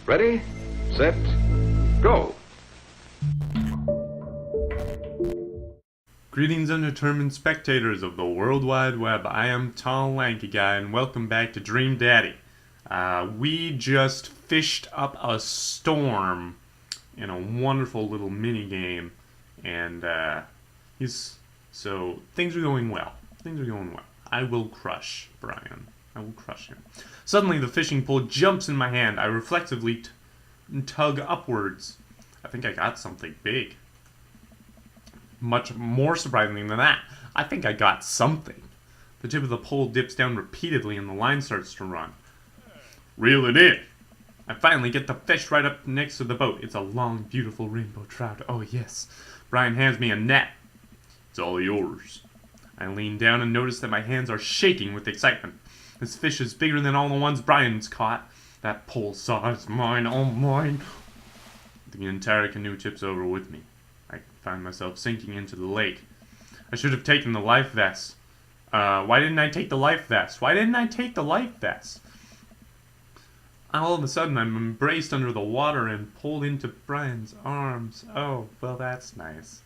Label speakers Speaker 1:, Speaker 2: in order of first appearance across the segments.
Speaker 1: Ready, set, go.
Speaker 2: Greetings undetermined spectators of the World Wide Web. I am Tall Lanky Guy and welcome back to Dream Daddy. We just fished up a storm in a wonderful little mini game, and so things are going well. Things are going well. I will crush Brian. I will crush him. Suddenly the fishing pole jumps in my hand. I reflexively tug upwards. I think I got something big. Much more surprising than that, I think I got something. The tip of the pole dips down repeatedly and the line starts to run. Reel it in. I finally get the fish right up next to the boat. It's a long, beautiful rainbow trout. Oh yes. Brian hands me a net. It's all yours. I lean down and notice that my hands are shaking with excitement. This fish is bigger than all the ones Brian's caught. That pole saw is mine, all mine. The entire canoe tips over with me. I find myself sinking into the lake. I should have taken the life vest. Why didn't I take the life vest? Why didn't I take the life vest? All of a sudden, I'm embraced under the water and pulled into Brian's arms. Oh, well, that's nice.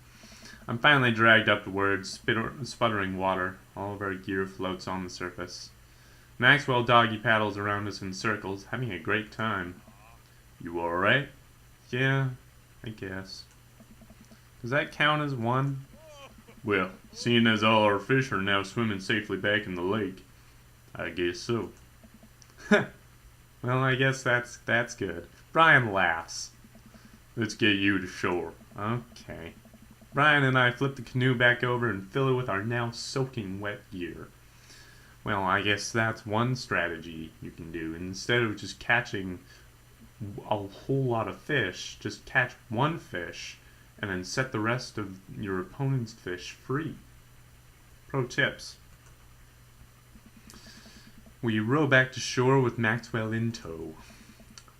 Speaker 2: I'm finally dragged upwards, sputtering water. All of our gear floats on the surface. Maxwell doggy paddles around us in circles, having a great time. You alright? Yeah, I guess. Does that count as one? Well, seeing as all our fish are now swimming safely back in the lake, I guess so. Well, I guess that's good. Brian laughs. Let's get you to shore. Okay. Brian and I flip the canoe back over and fill it with our now soaking wet gear. Well, I guess that's one strategy you can do. Instead of just catching a whole lot of fish, just catch one fish and then set the rest of your opponent's fish free. Pro tips. We row back to shore with Maxwell in tow.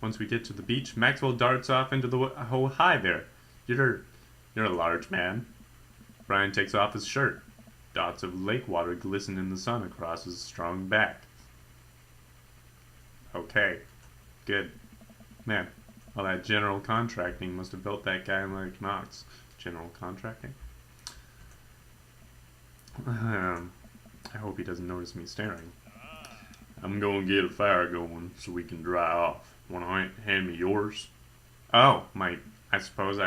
Speaker 2: Once we get to the beach, Maxwell darts off into the oh, hi there. You're a large man. Brian takes off his shirt. Dots of lake water glisten in the sun across his strong back. Okay. Good. Man, all that general contracting must have built that guy like Knox. General contracting? I hope he doesn't notice me staring. I'm gonna get a fire going so we can dry off. Wanna hand me yours? Oh, I suppose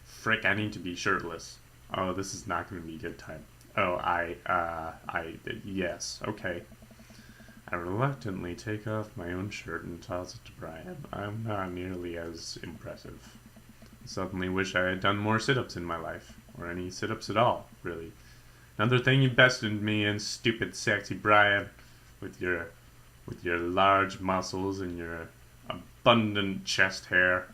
Speaker 2: frick, I need to be shirtless. Oh, this is not gonna be a good time. Oh, yes, okay. I reluctantly take off my own shirt and toss it to Brian. I'm not nearly as impressive. I suddenly wish I had done more sit-ups in my life. Or any sit-ups at all, really. Another thing you bested me in, stupid sexy Brian. With your large muscles and your abundant chest hair.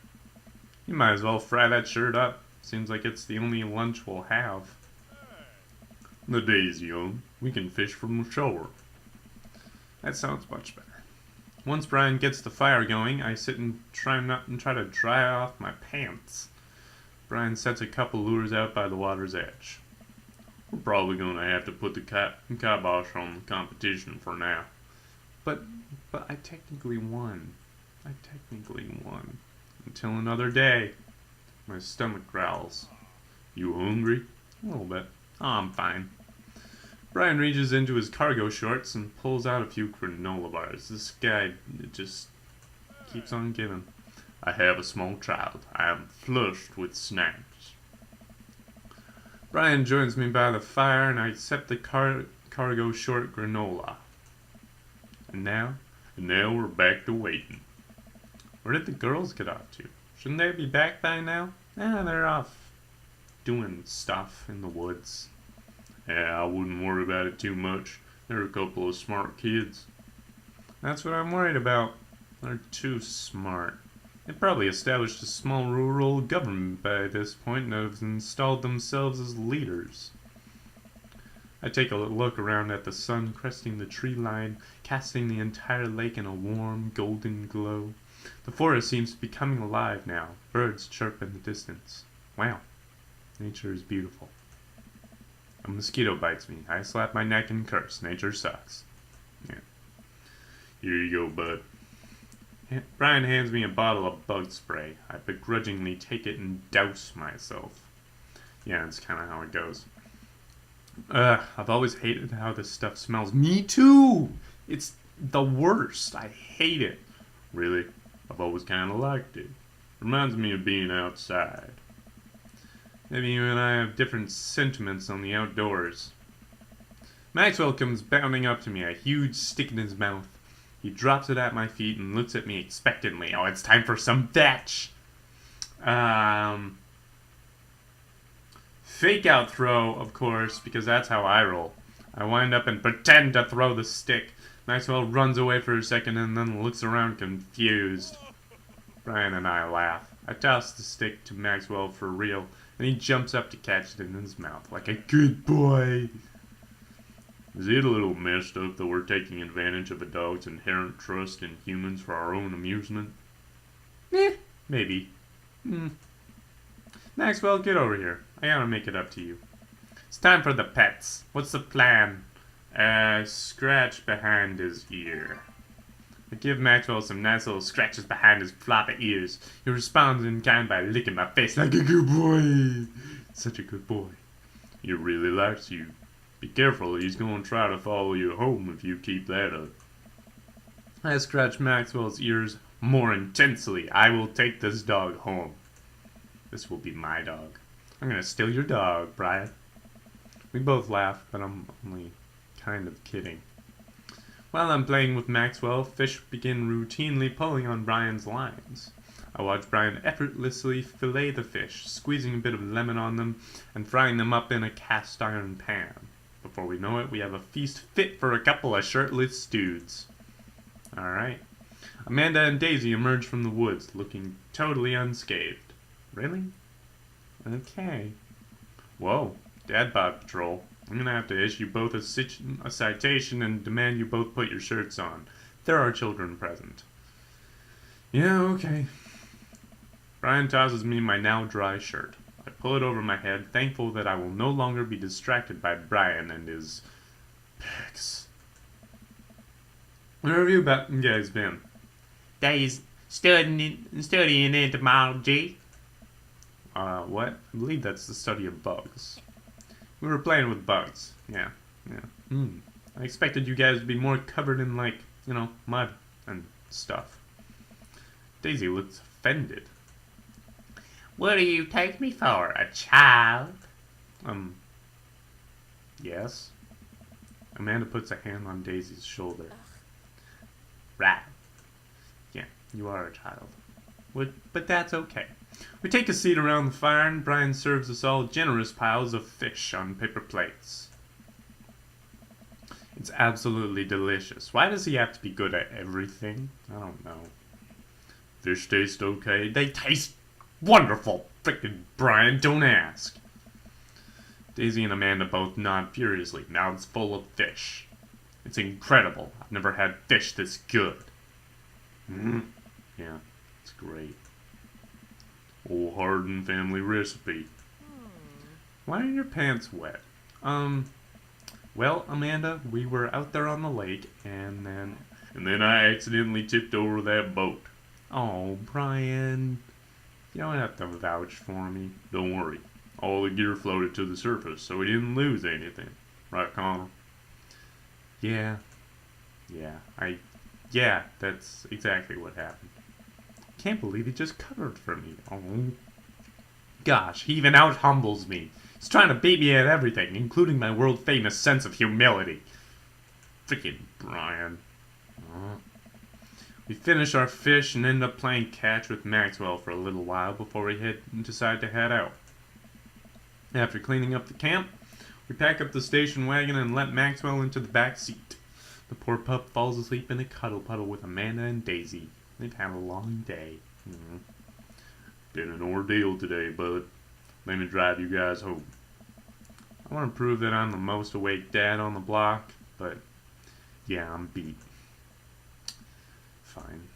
Speaker 2: You might as well fry that shirt up. Seems like it's the only lunch we'll have. The day's young. We can fish from the shore. That sounds much better. Once Brian gets the fire going, I sit and try to dry off my pants. Brian sets a couple lures out by the water's edge. We're probably gonna have to put the kibosh on the competition for now. But I technically won. Until another day. My stomach growls. You hungry? A little bit. Oh, I'm fine. Brian reaches into his cargo shorts and pulls out a few granola bars. This guy just keeps on giving. I have a small child. I am flushed with snacks. Brian joins me by the fire and I accept the cargo short granola. And now we're back to waiting. Where did the girls get off to? Shouldn't they be back by now? They're off doing stuff in the woods. Yeah, I wouldn't worry about it too much. They're a couple of smart kids. That's what I'm worried about. They're too smart. They probably established a small rural government by this point and have installed themselves as leaders. I take a look around at the sun cresting the tree line, casting the entire lake in a warm, golden glow. The forest seems to be coming alive now. Birds chirp in the distance. Wow. Nature is beautiful. A mosquito bites me. I slap my neck and curse. Nature sucks. Yeah. Here you go, bud. Brian hands me a bottle of bug spray. I begrudgingly take it and douse myself. Yeah, that's kind of how it goes. I've always hated how this stuff smells. Me too! It's the worst. I hate it. Really? I've always kind of liked it. Reminds me of being outside. Maybe you and I have different sentiments on the outdoors. Maxwell comes bounding up to me, a huge stick in his mouth. He drops it at my feet and looks at me expectantly. Oh, it's time for some fetch! Fake out throw, of course, because that's how I roll. I wind up and pretend to throw the stick. Maxwell runs away for a second and then looks around confused. Brian and I laugh. I toss the stick to Maxwell for real, and he jumps up to catch it in his mouth like a good boy. Is it a little messed up that we're taking advantage of a dog's inherent trust in humans for our own amusement? Maybe. Maxwell, get over here. I gotta make it up to you. It's time for the pets. What's the plan? Scratch behind his ear. I give Maxwell some nice little scratches behind his floppy ears. He responds in kind by licking my face like a good boy. Such a good boy. He really likes you. Be careful, he's gonna try to follow you home if you keep that up. I scratch Maxwell's ears more intensely. I will take this dog home. This will be my dog. I'm gonna steal your dog, Brian. We both laugh, but I'm only kind of kidding. While I'm playing with Maxwell, fish begin routinely pulling on Brian's lines. I watch Brian effortlessly fillet the fish, squeezing a bit of lemon on them, and frying them up in a cast iron pan. Before we know it, we have a feast fit for a couple of shirtless dudes. Alright. Amanda and Daisy emerge from the woods, looking totally unscathed. Really? Okay. Whoa. Dad bod patrol. I'm gonna have to issue both a citation and demand you both put your shirts on. There are children present. Yeah, okay. Brian tosses me my now dry shirt. I pull it over my head, thankful that I will no longer be distracted by Brian and his pics. Where have you guys been? Days studying entomology. What? I believe that's the study of bugs. We were playing with bugs. Yeah. I expected you guys to be more covered in, like, mud and stuff. Daisy looks offended. What do you take me for, a child? Yes. Amanda puts a hand on Daisy's shoulder. Right. Yeah, you are a child. But that's okay. We take a seat around the fire and Brian serves us all generous piles of fish on paper plates. It's absolutely delicious. Why does he have to be good at everything? I don't know. Fish taste okay? They taste wonderful! Frickin' Brian, don't ask. Daisy and Amanda both nod furiously, mouths full of fish. It's incredible. I've never had fish this good. Yeah, it's great. Old Hardin family recipe. Why are your pants wet? Well, Amanda, we were out there on the lake, and then I accidentally tipped over that boat. Oh, Brian. You don't have to vouch for me. Don't worry. All the gear floated to the surface, so we didn't lose anything. Right, Connor? Yeah, that's exactly what happened. Can't believe he just covered for me. Oh, gosh, he even out-humbles me. He's trying to beat me at everything, including my world-famous sense of humility. Freaking Brian. We finish our fish and end up playing catch with Maxwell for a little while before we decide to head out. After cleaning up the camp, we pack up the station wagon and let Maxwell into the back seat. The poor pup falls asleep in a cuddle puddle with Amanda and Daisy. They've had a long day. Been an ordeal today, bud. Let me drive you guys home. I want to prove that I'm the most awake dad on the block, but yeah, I'm beat. Fine.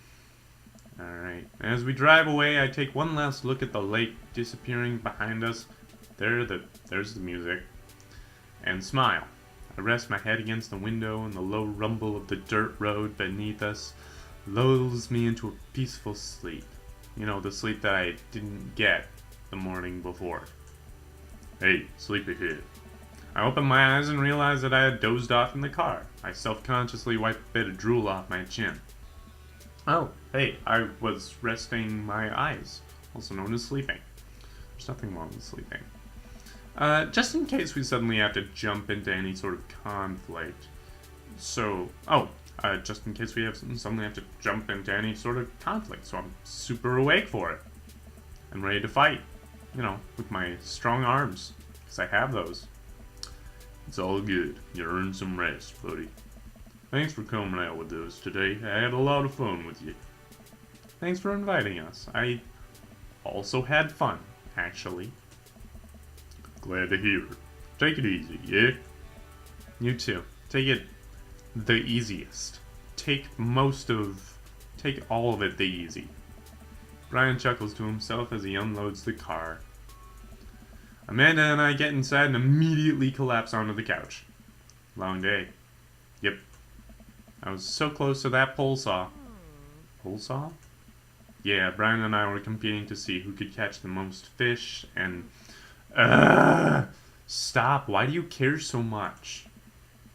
Speaker 2: Alright. As we drive away, I take one last look at the lake disappearing behind us. There's the music. And smile. I rest my head against the window and the low rumble of the dirt road beneath us lulls me into a peaceful sleep. You know, the sleep that I didn't get the morning before. Hey, sleepyhead. I opened my eyes and realized that I had dozed off in the car. I self-consciously wiped a bit of drool off my chin. Oh, hey, I was resting my eyes, also known as sleeping. There's nothing wrong with sleeping. Just in case we suddenly have to jump into any sort of conflict. So, just in case we suddenly have to jump into any sort of conflict, so I'm super awake for it. I'm ready to fight, you know, with my strong arms, because I have those. It's all good. You earned some rest, buddy. Thanks for coming out with us today. I had a lot of fun with you. Thanks for inviting us. I also had fun, actually. Glad to hear it. Take it easy, yeah? You too. Take it the easiest. Take all of it the easy. Brian chuckles to himself as he unloads the car. Amanda and I get inside and immediately collapse onto the couch. Long day. Yep. I was so close to that pole saw. Pole saw? Yeah, Brian and I were competing to see who could catch the most fish, and... Stop. Why do you care so much?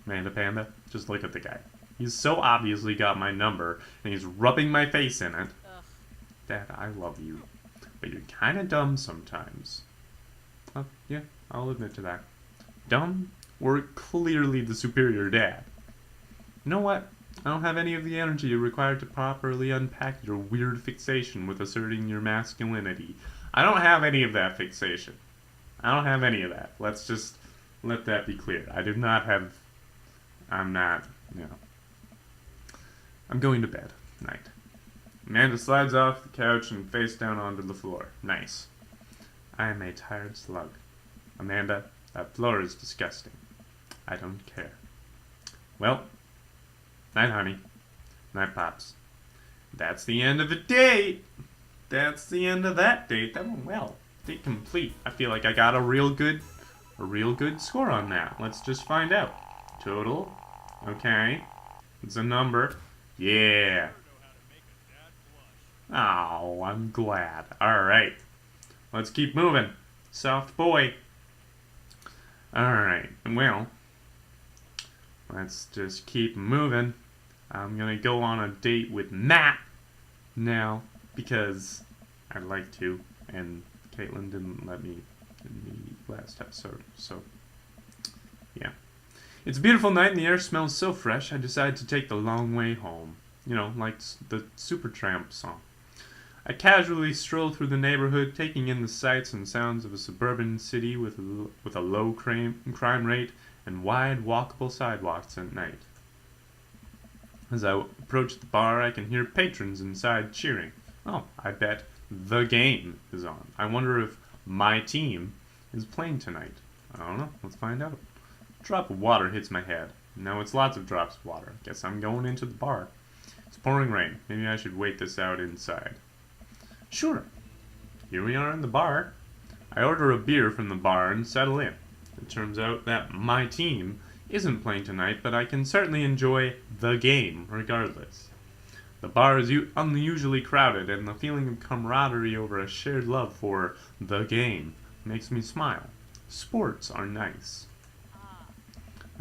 Speaker 2: Amanda Panda, just look at the guy. He's so obviously got my number, and he's rubbing my face in it. Dad, I love you. But you're kinda dumb sometimes. Yeah, I'll admit to that. Dumb, or clearly the superior dad. You know what? I don't have any of the energy required to properly unpack your weird fixation with asserting your masculinity. I don't have any of that fixation. I don't have any of that. Let's just let that be clear. I do not have... I'm not, you know. I'm going to bed. Night. Amanda slides off the couch and face down onto the floor. Nice. I am a tired slug. Amanda, that floor is disgusting. I don't care. Well, night, honey. Night, Pops. That's the end of the date. That's the end of that date. That went well. Date complete. I feel like I got a real good score on that. Let's just find out. Total. Okay. It's a number. Yeah. Oh, I'm glad. Alright. Let's keep moving. Soft boy. Alright. Well, let's just keep moving. I'm gonna go on a date with Matt now because I'd like to, and Caitlin didn't let me in the last episode, so yeah. It's a beautiful night and the air smells so fresh I decide to take the long way home. You know, like the Supertramp song. I casually stroll through the neighborhood, taking in the sights and sounds of a suburban city with a low crime rate and wide walkable sidewalks at night. As I approach the bar, I can hear patrons inside cheering. Oh, I bet the game is on. I wonder if my team is playing tonight. I don't know. Let's find out. A drop of water hits my head. No, it's lots of drops of water. Guess I'm going into the bar. It's pouring rain. Maybe I should wait this out inside. Sure. Here we are in the bar. I order a beer from the bar and settle in. It turns out that my team isn't playing tonight, but I can certainly enjoy the game regardless. The bar is unusually crowded, and the feeling of camaraderie over a shared love for the game makes me smile. Sports are nice.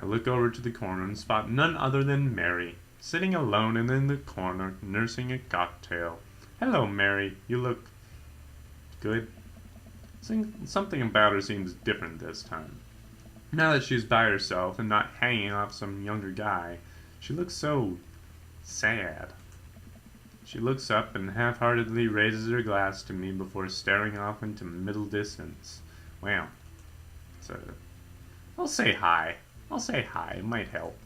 Speaker 2: I look over to the corner and spot none other than Mary, sitting alone and in the corner, nursing a cocktail. Hello, Mary. You look good. Something about her seems different this time. Now that she's by herself and not hanging off some younger guy, she looks so sad. She looks up and half-heartedly raises her glass to me before staring off into middle distance. Well, I'll say hi. I'll say hi. It might help.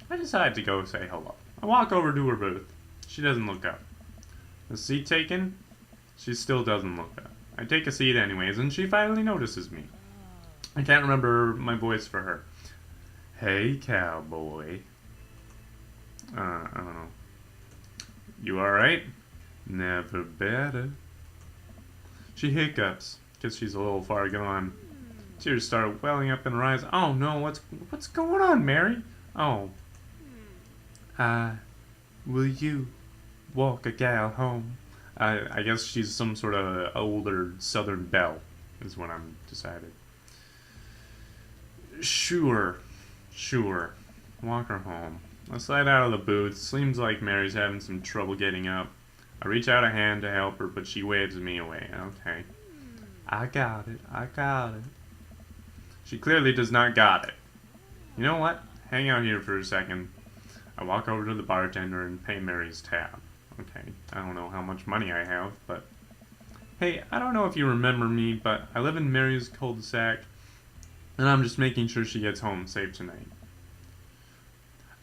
Speaker 2: I decide to go say hello. I walk over to her booth. She doesn't look up. The seat taken? She still doesn't look up. I take a seat anyways, and she finally notices me. I can't remember my voice for her. Hey, cowboy. I don't know. You alright? Never better. She hiccups, because she's a little far gone. Tears start welling up in her eyes. Oh no, what's going on, Mary? Oh. Will you walk a gal home. I guess she's some sort of older Southern belle, is what I'm decided. Sure, sure. Walk her home. I slide out of the booth. Seems like Mary's having some trouble getting up. I reach out a hand to help her, but she waves me away. Okay. I got it. I got it. She clearly does not got it. You know what? Hang out here for a second. I walk over to the bartender and pay Mary's tab. Okay. I don't know how much money I have, but... Hey, I don't know if you remember me, but I live in Mary's cul-de-sac, and I'm just making sure she gets home safe tonight.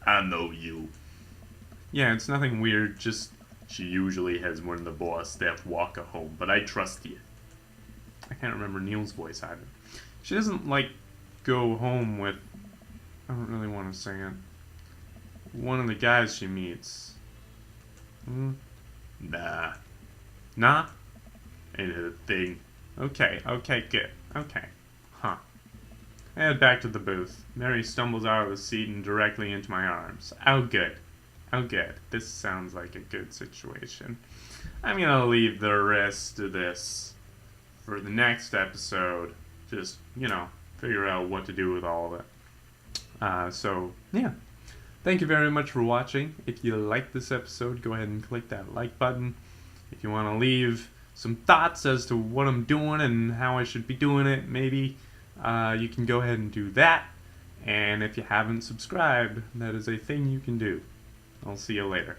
Speaker 2: I know you. Yeah, it's nothing weird, just... She usually has one of the boss staff walk her home, but I trust you. I can't remember Neil's voice either. She doesn't, like, go home with... I don't really want to say it. One of the guys she meets. Nah. Nah? Ain't it a thing? Okay, good. Okay. Huh. I head back to the booth. Mary stumbles out of the seat and directly into my arms. Oh, good. Oh, good. This sounds like a good situation. I'm gonna leave the rest of this for the next episode. Just, figure out what to do with all of it. So, yeah. Thank you very much for watching. If you liked this episode, go ahead and click that like button. If you want to leave some thoughts as to what I'm doing and how I should be doing it, maybe, you can go ahead and do that. And if you haven't subscribed, that is a thing you can do. I'll see you later.